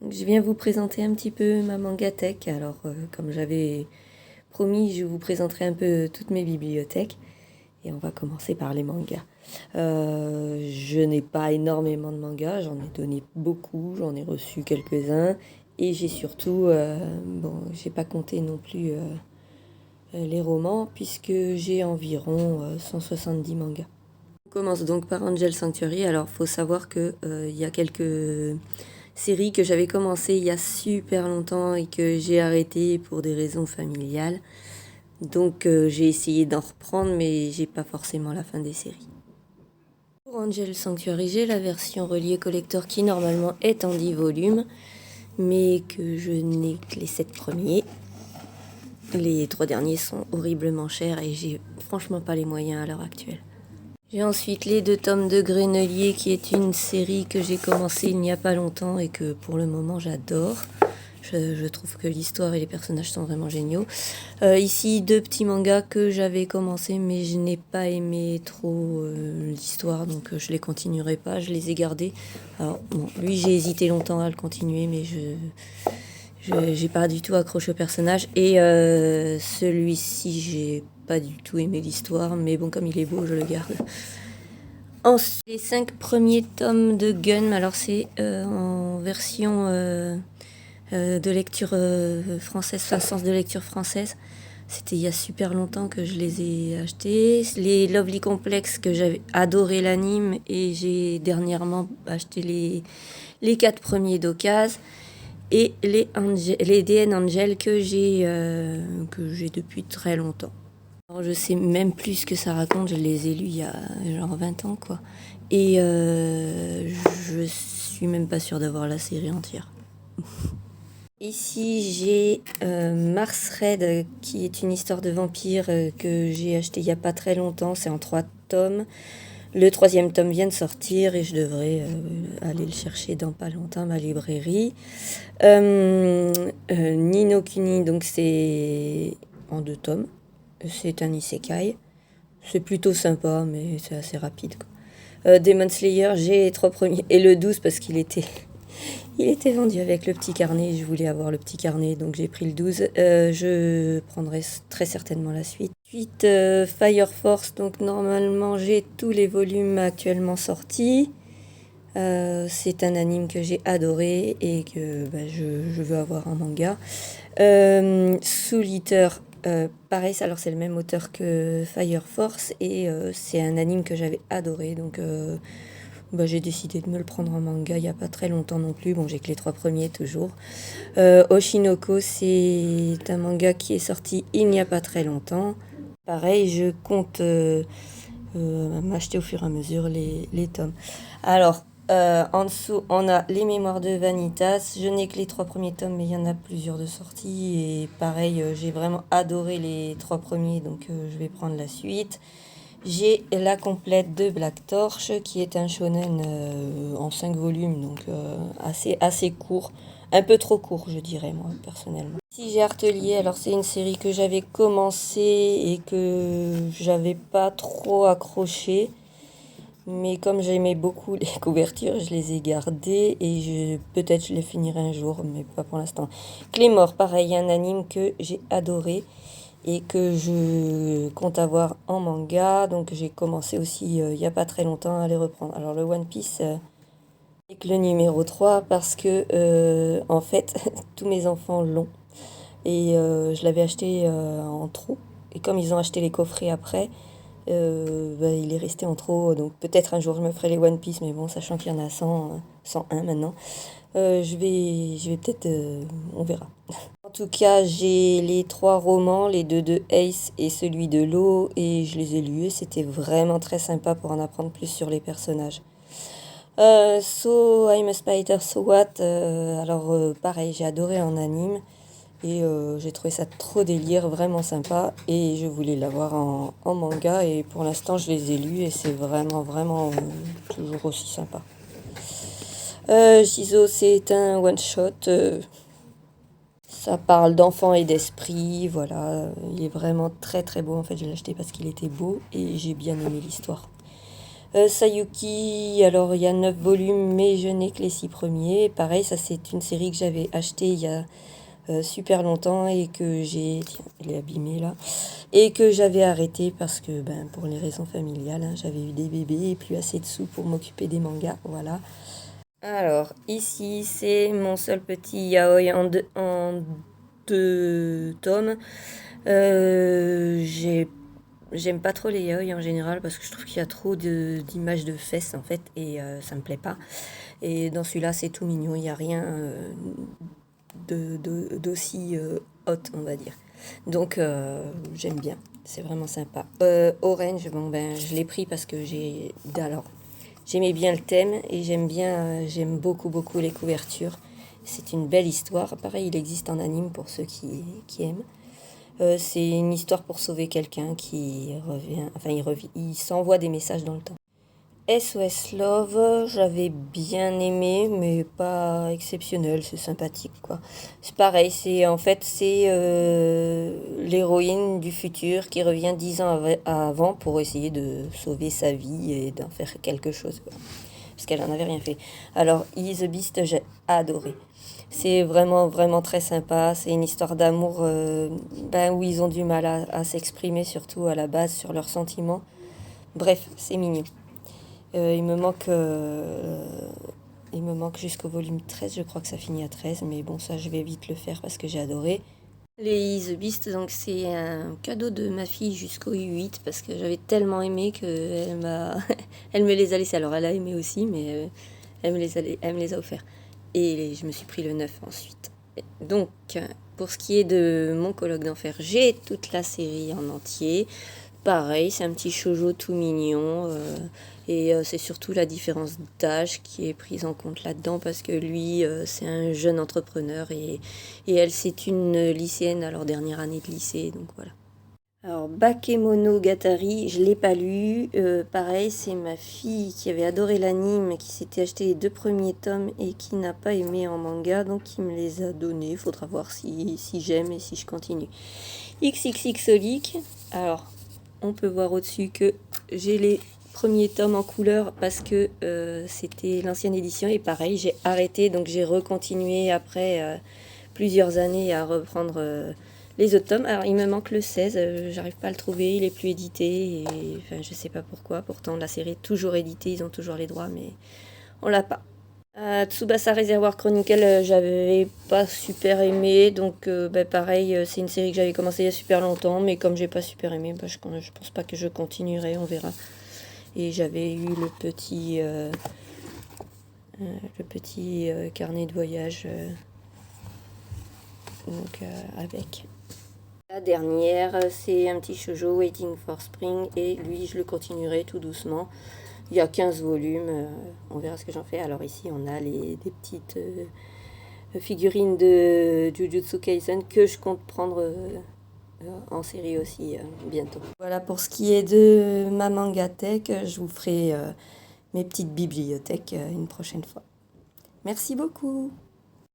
Je viens vous présenter un petit peu ma mangatech. Alors, comme j'avais promis, je vous présenterai un peu toutes mes bibliothèques. Et on va commencer par les mangas. Je n'ai pas énormément de mangas, j'en ai donné beaucoup, j'en ai reçu quelques-uns. Et j'ai surtout, j'ai pas compté non plus les romans, puisque j'ai environ 170 mangas. On commence donc par Angel Sanctuary. Alors, faut savoir que il y a quelques série que j'avais commencé il y a super longtemps et que j'ai arrêté pour des raisons familiales. Donc j'ai essayé d'en reprendre, mais j'ai pas forcément la fin des séries. Pour Angel Sanctuary, j'ai la version reliée collector qui normalement est en 10 volumes, mais que je n'ai que les 7 premiers. Les 3 derniers sont horriblement chers et j'ai franchement pas les moyens à l'heure actuelle. J'ai ensuite les 2 tomes de Grenelier, qui est une série que j'ai commencé il n'y a pas longtemps et que pour le moment j'adore. Je trouve que l'histoire et les personnages sont vraiment géniaux. Ici, 2 petits mangas que j'avais commencé, mais je n'ai pas aimé trop l'histoire, donc je les continuerai pas, je les ai gardés. Alors, bon, lui, j'ai hésité longtemps à le continuer, mais j'ai pas du tout accroché au personnage. Et celui-ci, j'ai pas du tout aimé l'histoire, mais bon, comme il est beau, je le garde. Ensuite, les 5 premiers tomes de Gun, alors c'est en version de lecture française, enfin sens de lecture française. C'était il y a super longtemps que je les ai achetés. Les Lovely Complex, que j'avais adoré l'anime, et j'ai dernièrement acheté les 4 premiers d'occasion. Et les DN Angel que j'ai depuis très longtemps. Alors, je sais même plus ce que ça raconte, je les ai lus il y a genre 20 ans quoi. Et je suis même pas sûre d'avoir la série entière. Ici j'ai Mars Red, qui est une histoire de vampire que j'ai acheté il y a pas très longtemps, c'est en 3 tomes. Le 3e tome vient de sortir et je devrais aller le chercher dans pas longtemps à ma librairie. Ni no Kuni, donc c'est en 2 tomes. C'est un isekai. C'est plutôt sympa, mais c'est assez rapide, quoi. Demon Slayer, j'ai les 3 premiers. Et le 12 parce qu'il était, il était vendu avec le petit carnet. Je voulais avoir le petit carnet, donc j'ai pris le 12. Je prendrai très certainement la suite. Ensuite, Fire Force, donc normalement j'ai tous les volumes actuellement sortis. C'est un anime que j'ai adoré et que je veux avoir en manga. Soul Eater, pareil, alors c'est le même auteur que Fire Force et c'est un anime que j'avais adoré, donc j'ai décidé de me le prendre en manga il n'y a pas très longtemps non plus. Bon, j'ai que les 3 premiers toujours. Oshinoko, c'est un manga qui est sorti il n'y a pas très longtemps. Pareil, je compte m'acheter au fur et à mesure les tomes. Alors, en dessous, on a Les Mémoires de Vanitas. Je n'ai que les 3 premiers tomes, mais il y en a plusieurs de sorties. Et pareil, j'ai vraiment adoré les 3 premiers, donc je vais prendre la suite. J'ai la complète de Black Torch, qui est un shonen en 5 volumes, donc assez court. Un peu trop court, je dirais, moi, personnellement. Si j'ai Artelier, alors c'est une série que j'avais commencé et que j'avais pas trop accroché. Mais comme j'aimais beaucoup les couvertures, je les ai gardées et peut-être je les finirai un jour, mais pas pour l'instant. Claymore, pareil, un anime que j'ai adoré et que je compte avoir en manga. Donc j'ai commencé aussi il n'y a pas très longtemps à les reprendre. Alors le One Piece avec le numéro 3 parce que en fait tous mes enfants l'ont. Et je l'avais acheté en trop. Et comme ils ont acheté les coffrets après, il est resté en trop. Donc peut-être un jour je me ferai les One Piece, mais bon, sachant qu'il y en a 101 maintenant, je vais peut-être, on verra. En tout cas, j'ai les 3 romans, les 2 de Ace et celui de Lo, et je les ai lus et c'était vraiment très sympa pour en apprendre plus sur les personnages. So I'm a Spider, So What. Alors pareil, j'ai adoré en anime et j'ai trouvé ça trop délire, vraiment sympa et je voulais l'avoir en manga et pour l'instant je les ai lus et c'est vraiment toujours aussi sympa. Shizo, c'est un one shot. Ça parle d'enfants et d'esprit, voilà. Il est vraiment très très beau. En fait, je l'ai acheté parce qu'il était beau et j'ai bien aimé l'histoire. Sayuki, alors il y a 9 volumes, mais je n'ai que les 6 premiers. Pareil, ça c'est une série que j'avais achetée il y a super longtemps et que j'ai... Tiens, elle est abîmée là. Et que j'avais arrêté parce que, ben, pour les raisons familiales, hein, j'avais eu des bébés et plus assez de sous pour m'occuper des mangas, voilà. Alors, ici, c'est mon seul petit yaoi en deux tomes. J'aime pas trop les yaoi en général parce que je trouve qu'il y a trop d'images de fesses en fait et ça me plaît pas. Et dans celui-là, c'est tout mignon, il n'y a rien d'aussi hot, on va dire. Donc, j'aime bien, c'est vraiment sympa. Orange, bon ben, je l'ai pris parce que alors, j'aimais bien le thème et j'aime beaucoup beaucoup les couvertures. C'est une belle histoire. Pareil, il existe en anime pour ceux qui aiment. C'est une histoire pour sauver quelqu'un qui revient, enfin il s'envoie des messages dans le temps. SOS Love, j'avais bien aimé, mais pas exceptionnel, c'est sympathique quoi. C'est pareil, c'est l'héroïne du futur qui revient 10 ans avant pour essayer de sauver sa vie et d'en faire quelque chose, quoi. Parce qu'elle en avait rien fait. Alors, Is the Beast, j'ai adoré. C'est vraiment, vraiment très sympa. C'est une histoire d'amour ben, où ils ont du mal à s'exprimer, surtout à la base, sur leurs sentiments. Bref, c'est mignon. Euh, il me manque, euh, il me manque jusqu'au volume 13, je crois que ça finit à 13, mais bon, ça, je vais vite le faire parce que j'ai adoré. Les The Beast, donc c'est un cadeau de ma fille jusqu'au 8 parce que j'avais tellement aimé qu'elle elle me les a laissés. Alors elle a aimé aussi, mais elle me les a offerts. Et je me suis pris le 9 ensuite. Donc, pour ce qui est de mon colloque d'enfer, j'ai toute la série en entier. Pareil, c'est un petit shoujo tout mignon. C'est surtout la différence d'âge qui est prise en compte là-dedans parce que lui, c'est un jeune entrepreneur et elle, c'est une lycéenne à leur dernière année de lycée. Donc voilà. Alors, Bakemonogatari, je ne l'ai pas lu. Pareil, c'est ma fille qui avait adoré l'anime, qui s'était acheté les 2 premiers tomes et qui n'a pas aimé en manga, donc qui me les a donnés. Il faudra voir si j'aime et si je continue. XXXolic, alors, on peut voir au-dessus que j'ai les premiers tomes en couleur parce que c'était l'ancienne édition et pareil, j'ai arrêté, donc j'ai recontinué après plusieurs années à reprendre les autres tomes. Alors il me manque le 16, j'arrive pas à le trouver, il est plus édité et enfin je sais pas pourquoi. Pourtant la série est toujours éditée, ils ont toujours les droits mais on l'a pas. Tsubasa Reservoir Chronicle, j'avais pas super aimé, donc bah, pareil, c'est une série que j'avais commencé il y a super longtemps, mais comme j'ai pas super aimé, bah, je pense pas que je continuerai, on verra. Et j'avais eu le petit carnet de voyage donc, avec. La dernière, c'est un petit shoujo, Waiting for Spring, et lui, je le continuerai tout doucement. Il y a 15 volumes, on verra ce que j'en fais. Alors ici, on a des petites figurines de Jujutsu Kaisen que je compte prendre en série aussi bientôt. Voilà pour ce qui est de ma mangatech, je vous ferai mes petites bibliothèques une prochaine fois. Merci beaucoup.